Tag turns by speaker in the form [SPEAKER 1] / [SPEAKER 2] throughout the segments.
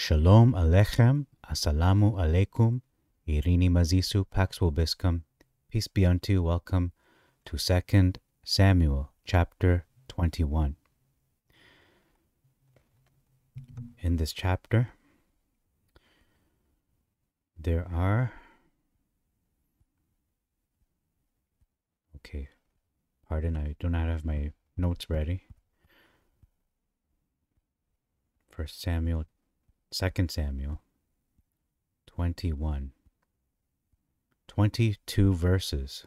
[SPEAKER 1] Shalom Alechem, Assalamu Alaikum, Irini Mazisu, Pax Vobiscum, peace be unto you. Welcome to 2 Samuel, chapter 21. In this chapter, there are, pardon, I do not have my notes ready. 2 Samuel 21. 22 verses.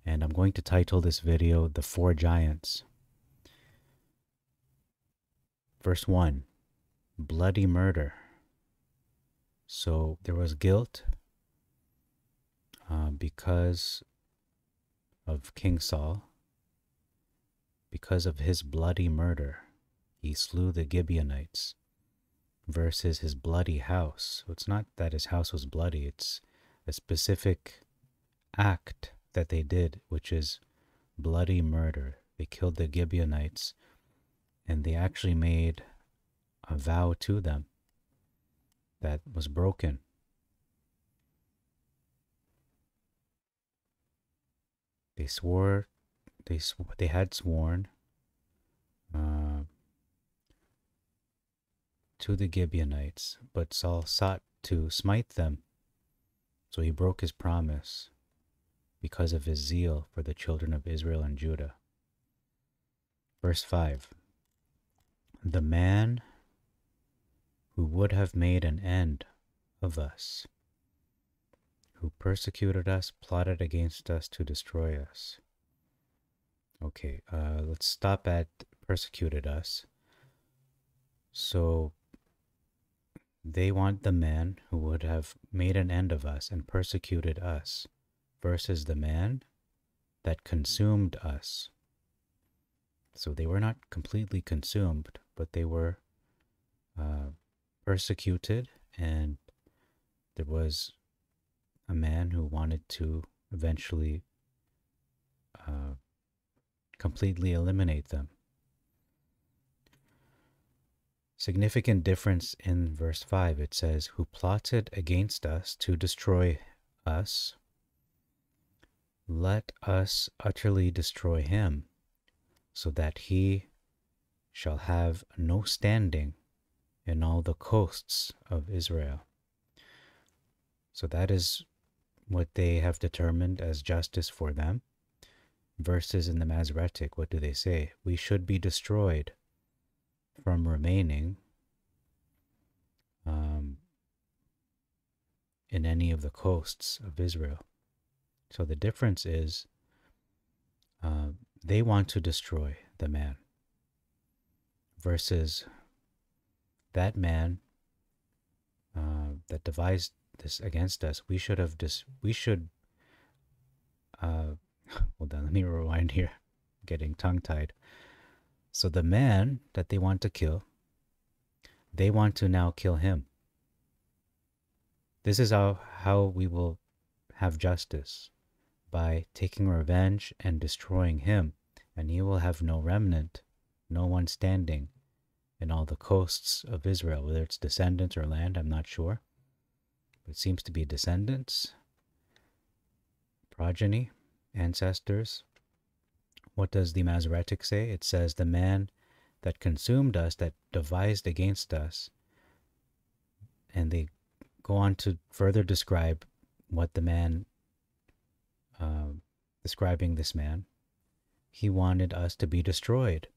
[SPEAKER 1] And I'm going to title this video, The Four Giants. Verse 1, bloody murder. So there was guilt because of King Saul, because of his bloody murder. He slew the Gibeonites versus his bloody house. So it's not that his house was bloody, it's a specific act that they did, which is bloody murder. They killed the Gibeonites, and they actually made a vow to them that was broken. They had sworn to the Gibeonites, but Saul sought to smite them, so he broke his promise because of his zeal for the children of Israel and Judah. Verse 5, the man who would have made an end of us, who persecuted us, plotted against us to destroy us. Okay, let's stop at persecuted us. So they want the man who would have made an end of us and persecuted us versus the man that consumed us. So they were not completely consumed, but they were persecuted, and there was a man who wanted to eventually completely eliminate them. Significant difference in verse 5. It says, who plotted against us to destroy us. Let us utterly destroy him, so that he shall have no standing in all the coasts of Israel. So that is what they have determined as justice for them. Verses in the Masoretic, what do they say? We should be destroyed from remaining in any of the coasts of Israel. So the difference is they want to destroy the man versus that man that devised this against us. Hold on, let me rewind here, getting tongue-tied. So the man that they want to kill, they want to now kill him. This is how we will have justice, by taking revenge and destroying him, and he will have no remnant, no one standing in all the coasts of Israel, whether it's descendants or land, I'm not sure. But it seems to be descendants, progeny, ancestors. What does the Masoretic say? It says the man that consumed us, that devised against us, and they go on to further describe what the man, describing this man, he wanted us to be destroyed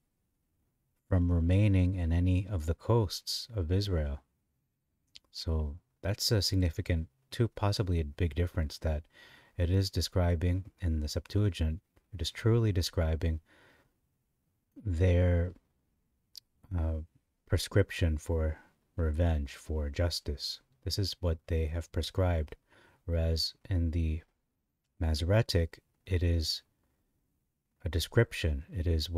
[SPEAKER 1] from remaining in any of the coasts of Israel. So that's a significant, possibly a big difference, that it is describing in the Septuagint, it is truly describing their prescription for revenge, for justice. This is what they have prescribed, whereas in the Masoretic, it is a description. It is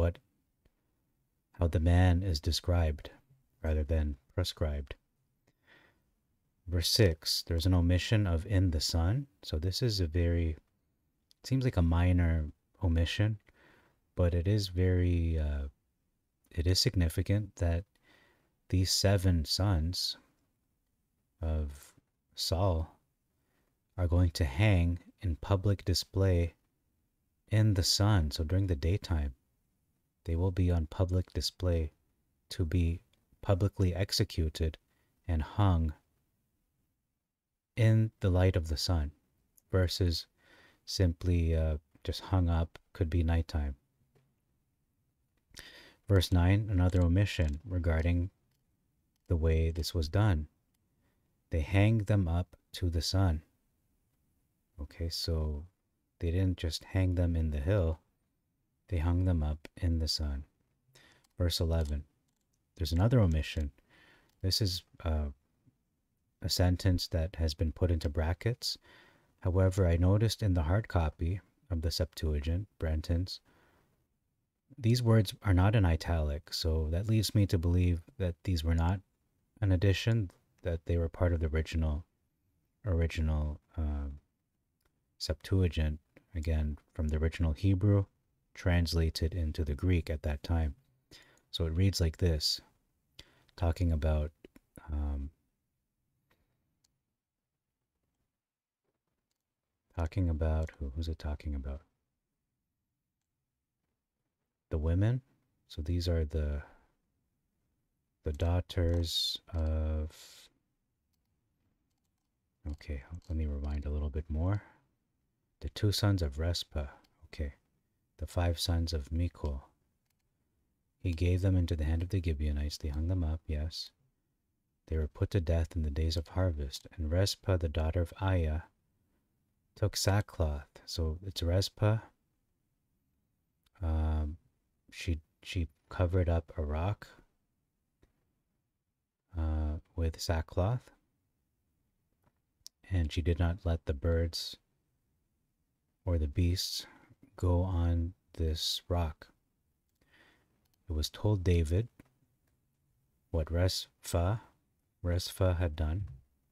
[SPEAKER 1] how the man is described rather than prescribed. Verse 6, there's an omission of in the son. So this is it seems like a minor omission, but it is it is significant that these 7 sons of Saul are going to hang in public display in the sun. So during the daytime, they will be on public display to be publicly executed and hung in the light of the sun versus simply just hung up, could be nighttime. Verse 9, another omission regarding the way this was done. They hanged them up to the sun. Okay, so they didn't just hang them in the hill, they hung them up in the sun. Verse 11, there's another omission. This is a sentence that has been put into brackets. However, I noticed in the hard copy of the Septuagint, Brenton's, these words are not in italic, so that leads me to believe that these were not an addition, that they were part of the original Septuagint, again, from the original Hebrew, translated into the Greek at that time. So it reads like this, talking about who's it talking about? The women. So these are the daughters of, okay, let me rewind a little bit more. The 2 sons of Respa, okay, the 5 sons of Michal. He gave them into the hand of the Gibeonites. They hung them up, yes. They were put to death in the days of harvest. And Respa, the daughter of Aiah, took sackcloth. So it's Respa. She covered up a rock with sackcloth, and she did not let the birds or the beasts go on this rock. It was told David what Respa had done,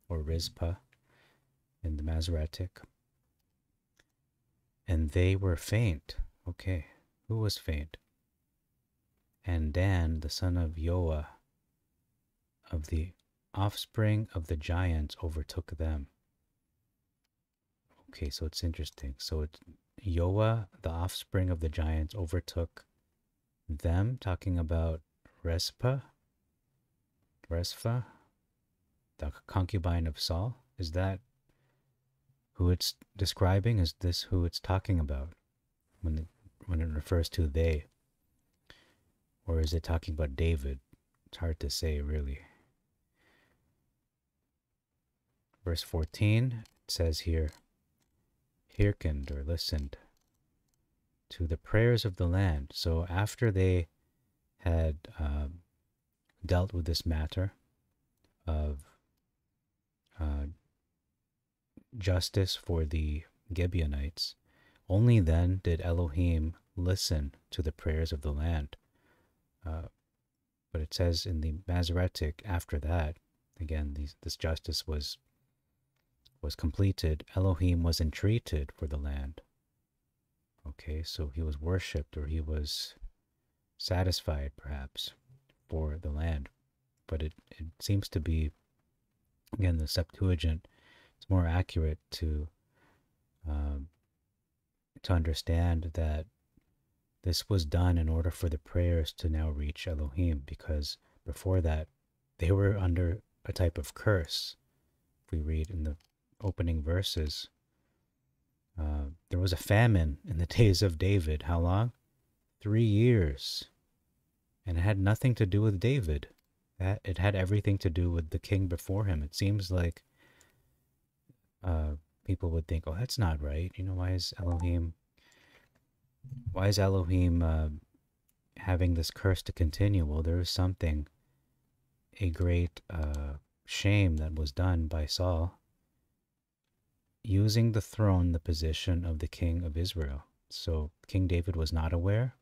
[SPEAKER 1] or Rizpah in the Masoretic, and they were faint. Okay, who was faint? And Dan, the son of Joah, of the offspring of the giants, overtook them. Okay, so it's interesting. So it's Joah, the offspring of the giants, overtook them, talking about Respa, the concubine of Saul. Is that who it's describing? Is this who it's talking about when it refers to they? Or is it talking about David? It's hard to say, really. Verse 14, it says here, hearkened or listened to the prayers of the land. So after they had dealt with this matter of justice for the Gibeonites, only then did Elohim listen to the prayers of the land. But it says in the Masoretic, after that, again, this justice was completed. Elohim was entreated for the land. Okay, so he was worshipped, or he was satisfied, perhaps, for the land. But it seems to be, again, the Septuagint, it's more accurate to understand that this was done in order for the prayers to now reach Elohim, because before that, they were under a type of curse. If we read in the opening verses, there was a famine in the days of David. How long? 3 years. And it had nothing to do with David. It had everything to do with the king before him. It seems like people would think, oh, that's not right. You know, why is Elohim having this curse to continue? Well, there was something, a great shame that was done by Saul, using the throne, the position of the king of Israel. So King David was not aware,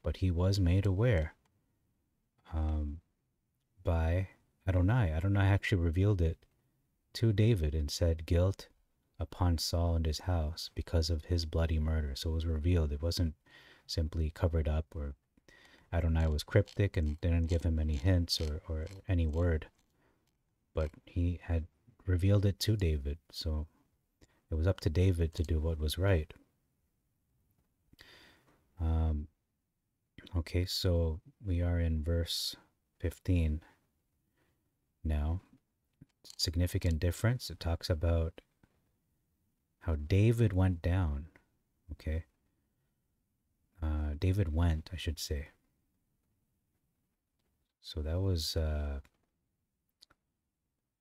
[SPEAKER 1] but he was made aware by Adonai. Adonai actually revealed it to David and said, guilt upon Saul and his house because of his bloody murder. So it was revealed. It wasn't simply covered up, or Adonai was cryptic and didn't give him any hints or any word, but he had revealed it to David. So it was up to David to do what was right. Okay, so we are in verse 15 now. Significant difference. It talks about how David went down. Okay. David went, I should say. So that was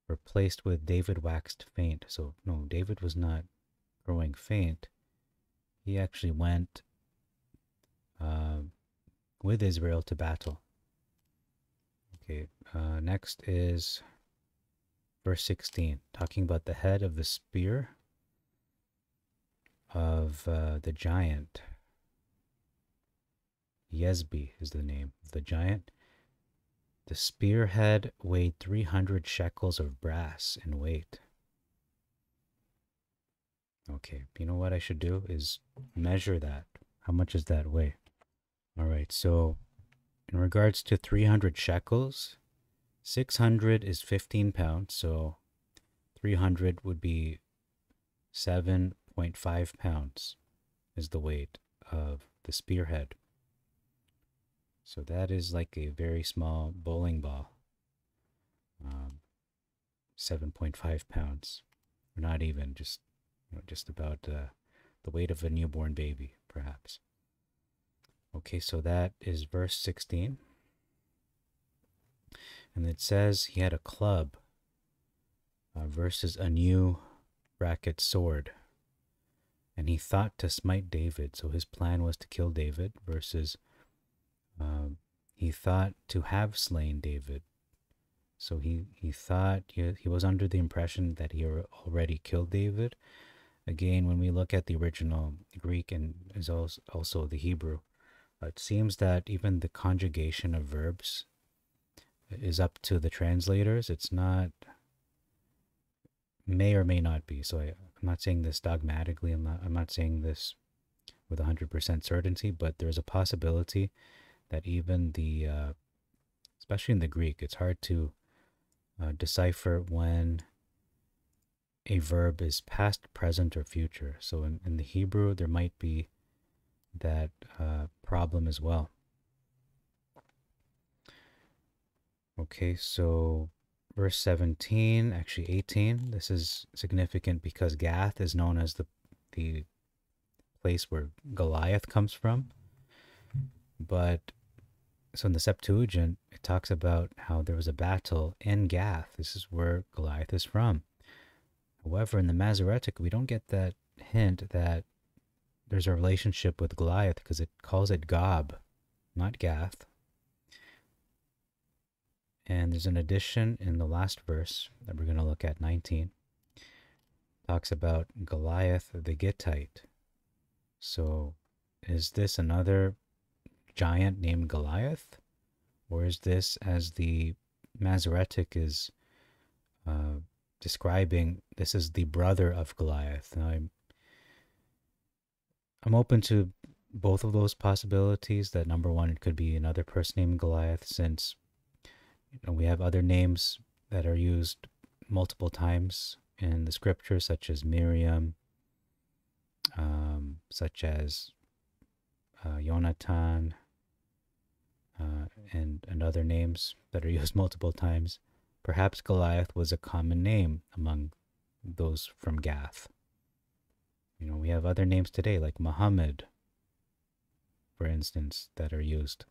[SPEAKER 1] replaced with David waxed faint. So no, David was not growing faint. He actually went with Israel to battle. Okay, next is verse 16, talking about the head of the spear of the giant. Yezbi is the name of the giant. The spearhead weighed 300 shekels of brass in weight. Okay, you know what I should do is measure that. How much does that weigh? All right, so in regards to 300 shekels, 600 is 15 pounds, so 300 would be 7.5 pounds is the weight of the spearhead. So that is like a very small bowling ball. 7.5 pounds. Or not even, just about the weight of a newborn baby, perhaps. Okay, so that is verse 16. And it says he had a club versus a new bracket sword. And he thought to smite David. So his plan was to kill David versus he thought to have slain David. So he thought, he was under the impression that he already killed David. Again, when we look at the original Greek and is also the Hebrew, it seems that even the conjugation of verbs is up to the translators. It's not, may or may not be. So I'm not saying this dogmatically. I'm not saying this with 100% certainty, but there's a possibility that even the, especially in the Greek, it's hard to decipher when a verb is past, present, or future. So in the Hebrew, there might be that problem as well. Okay, so verse 17, actually 18, this is significant because Gath is known as the place where Goliath comes from. But so in the Septuagint, it talks about how there was a battle in Gath. This is where Goliath is from. However, in the Masoretic, we don't get that hint that there's a relationship with Goliath because it calls it Gob, not Gath. And there's an addition in the last verse that we're going to look at, 19. Talks about Goliath the Gittite. So is this another giant named Goliath? Or is this, as the Masoretic is describing, this is the brother of Goliath? Now, I'm open to both of those possibilities, that number one, it could be another person named Goliath, since we have other names that are used multiple times in the scripture, such as Miriam, such as Jonathan, and other names that are used multiple times. Perhaps Goliath was a common name among those from Gath. We have other names today, like Muhammad, for instance, that are used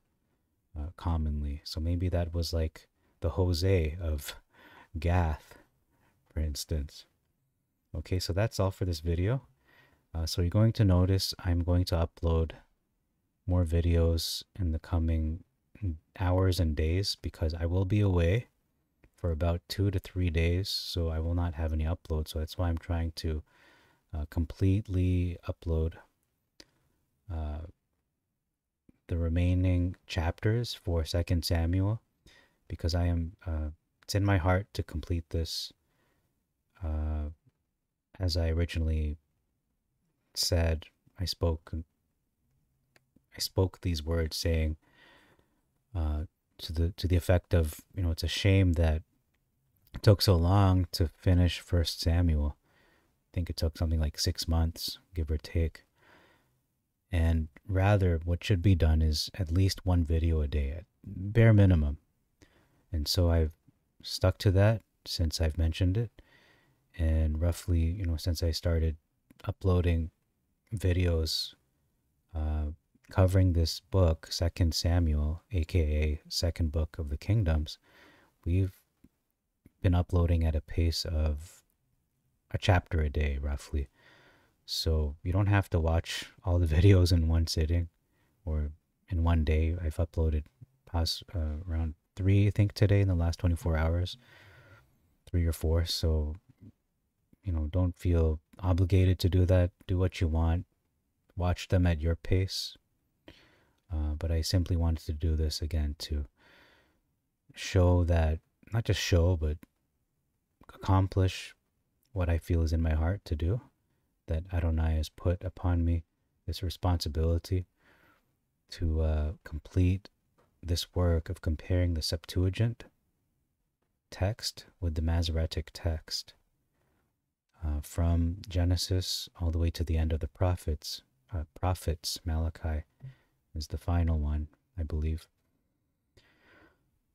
[SPEAKER 1] commonly. So maybe that was like the Jose of Gath, for instance. Okay, so that's all for this video. So you're going to notice I'm going to upload more videos in the coming hours and days because I will be away for about 2 to 3 days, so I will not have any uploads. So that's why I'm trying to completely upload the remaining chapters for 2 Samuel, because I am it's in my heart to complete this as I originally said. I spoke these words saying to the effect of, it's a shame that it took so long to finish First Samuel. I think it took something like 6 months, give or take. And rather, what should be done is at least one video a day, at bare minimum. And so I've stuck to that since I've mentioned it. And roughly, since I started uploading videos covering this book, Second Samuel, aka Second Book of the Kingdoms, we've been uploading at a pace of a chapter a day, roughly. So you don't have to watch all the videos in one sitting or in one day. I've uploaded around 3, I think, today in the last 24 hours, 3 or 4. So, don't feel obligated to do that. Do what you want. Watch them at your pace. But I simply wanted to do this again to show that, not just show, but accomplish what I feel is in my heart to do, that Adonai has put upon me this responsibility to complete this work of comparing the Septuagint text with the Masoretic text from Genesis all the way to the end of the prophets. Malachi is the final one, I believe.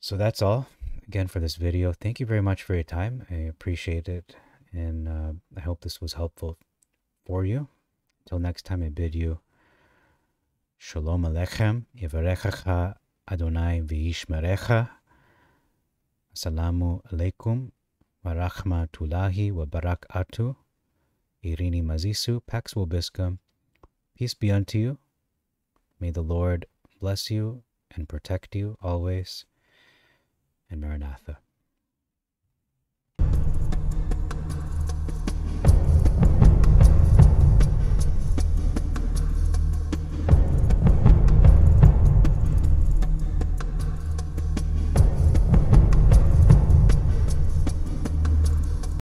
[SPEAKER 1] So that's all again for this video. Thank you very much for your time. I appreciate it, and I hope this was helpful for you. Until next time, I bid you Shalom Aleichem, Yivarechacha Adonai v'yishmerecha. Assalamu alaikum wa rahmatullahi wa barakatuh. Irini Mazisu, Pax Vobiscum. Peace be unto you. May the Lord bless you and protect you always. And Maranatha.